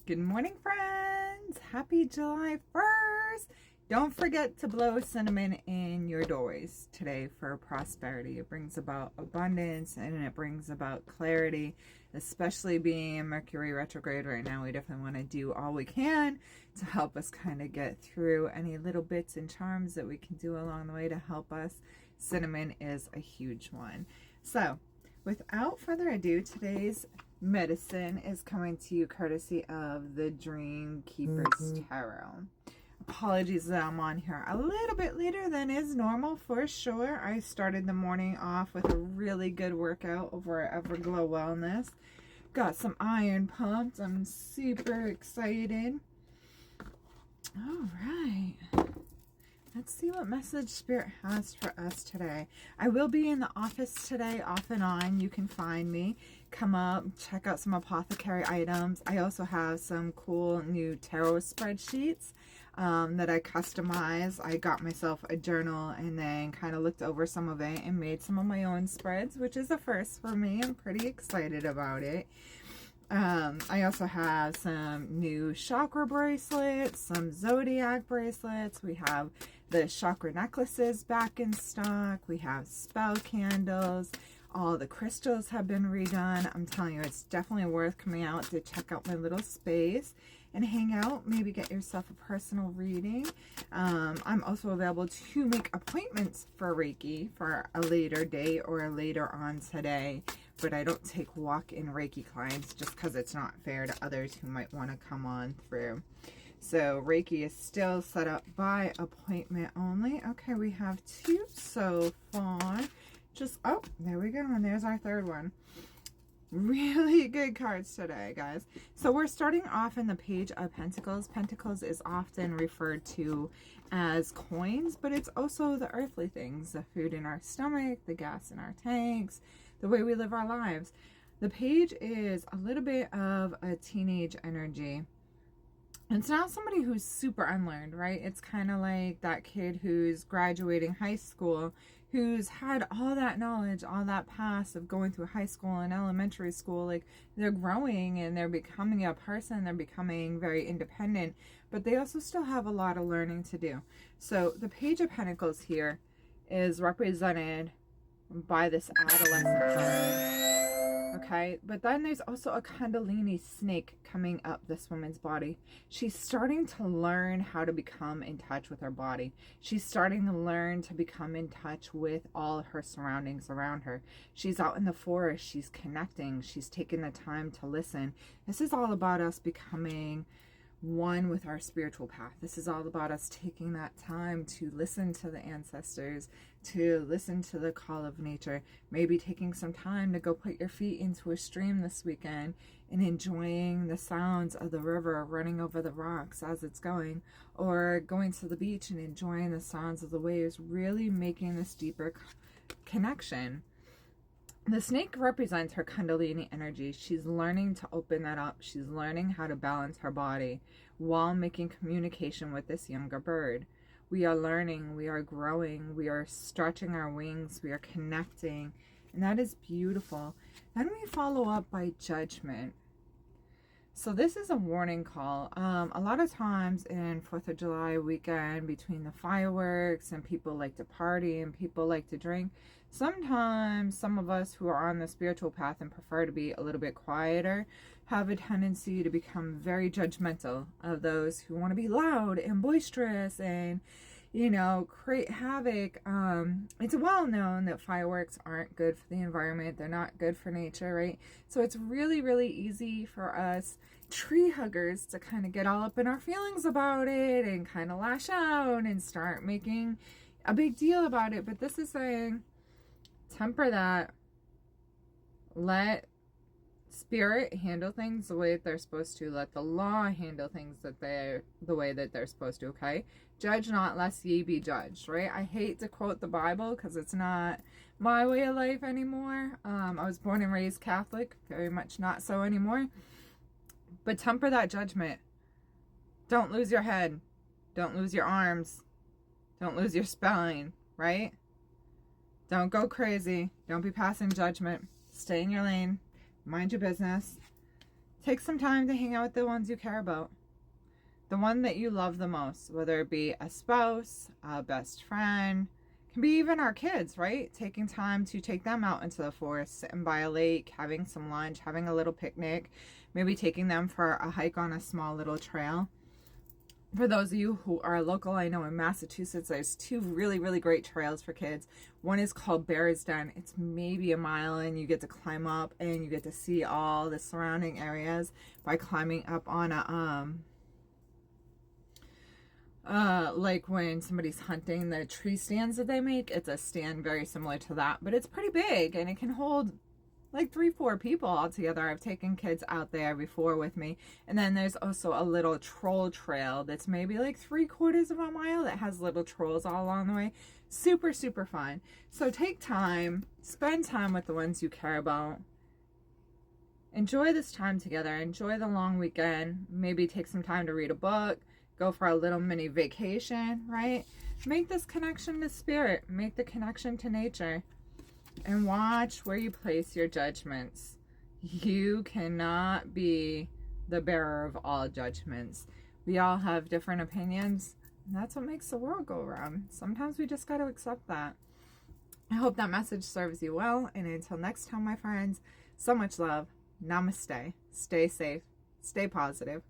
Good morning, friends. Happy July 1st. Don't forget to blow cinnamon in your doors today for prosperity. It brings about abundance and it brings about clarity, especially being in Mercury retrograde right now. We definitely want to do all we can to help us kind of get through any little bits and charms that we can do along the way to help us. Cinnamon is a huge one. So without further ado, today's medicine is coming to you courtesy of the Dream Keepers Tarot. Apologies that I'm on here a little bit later than is normal for sure. I started the morning off with a really good workout over at Everglow Wellness. Got some iron pumped. I'm super excited. All right. Let's see what message Spirit has for us today. I will be in the office today, off and on. You can find me. Come up, check out some apothecary items. I also have some cool new tarot spreadsheets that I customize. I got myself a journal and then kind of looked over some of it and made some of my own spreads, which is a first for me. I'm pretty excited about it. I also have some new chakra bracelets, some zodiac bracelets. We have the chakra necklaces back in stock. We have spell candles. All the crystals have been redone. I'm telling you, it's definitely worth coming out to check out my little space and hang out. Maybe get yourself a personal reading. I'm also available to make appointments for Reiki for a later date or later on today. But I don't take walk-in Reiki clients just because it's not fair to others who might want to come on through. So Reiki is still set up by appointment only. Okay, we have two so far. Oh, there we go. And there's our third one. Really good cards today, guys. So we're starting off in the Page of Pentacles. Pentacles is often referred to as coins, but it's also the earthly things, the food in our stomach, the gas in our tanks, the way we live our lives. The Page is a little bit of a teenage energy. It's not somebody who's super unlearned, right? It's kind of like that kid who's graduating high school, who's had all that knowledge, all that past of going through high school and elementary school. Like, they're growing and they're becoming a person, they're becoming very independent, but they also still have a lot of learning to do. So the Page of Pentacles here is represented by this adolescent card. Okay, but then there's also a Kundalini snake coming up this woman's body. She's starting to learn how to become in touch with her body. She's starting to learn to become in touch with all her surroundings around her. She's out in the forest. She's connecting. She's taking the time to listen. This is all about us becoming one with our spiritual path. This is all about us taking that time to listen to the ancestors, to listen to the call of nature, maybe taking some time to go put your feet into a stream this weekend and enjoying the sounds of the river running over the rocks as it's going, or going to the beach and enjoying the sounds of the waves, really making this deeper connection. The snake represents her Kundalini energy. She's learning to open that up. She's learning how to balance her body while making communication with this younger bird. We are learning, we are growing, we are stretching our wings, we are connecting, and that is beautiful. Then we follow up by Judgment. So this is a warning call. A lot of times in 4th of July weekend, between the fireworks and people like to party and people like to drink, sometimes some of us who are on the spiritual path and prefer to be a little bit quieter have a tendency to become very judgmental of those who want to be loud and boisterous and, you know, create havoc. It's well known that fireworks aren't good for the environment. They're not good for nature, right? So it's really, really easy for us tree huggers to kind of get all up in our feelings about it and kind of lash out and start making a big deal about it. But this is saying, temper that. Let Spirit handle things the way that they're supposed to. Let the law handle things the way that they're supposed to, okay? Judge not lest ye be judged, right? I hate to quote the Bible because it's not my way of life anymore. I was born and raised Catholic, very much not so anymore. But temper that judgment. Don't lose your head. Don't lose your arms. Don't lose your spine, right? Don't go crazy. Don't be passing judgment. Stay in your lane. Mind your business. Take some time to hang out with the ones you care about. The one that you love the most, whether it be a spouse, a best friend, can be even our kids, right? Taking time to take them out into the forest, sitting by a lake, having some lunch, having a little picnic, maybe taking them for a hike on a small little trail. For those of you who are local, I know in Massachusetts there's two really, really great trails for kids. One is called Bear's Den. It's maybe a mile, and you get to climb up and you get to see all the surrounding areas by climbing up on a like when somebody's hunting, the tree stands that they make, it's a stand very similar to that, but it's pretty big and it can hold like 3-4 people all together. I've taken kids out there before with me. And then there's also a little troll trail that's maybe like 3/4 of a mile that has little trolls all along the way. Super, super fun. So take time, spend time with the ones you care about. Enjoy this time together. Enjoy the long weekend. Maybe take some time to read a book, go for a little mini vacation, right? Make this connection to spirit, make the connection to nature. And watch where you place your judgments. You cannot be the bearer of all judgments. We all have different opinions. And that's what makes the world go around. Sometimes we just got to accept that. I hope that message serves you well. And until next time, my friends, so much love. Namaste. Stay safe. Stay positive.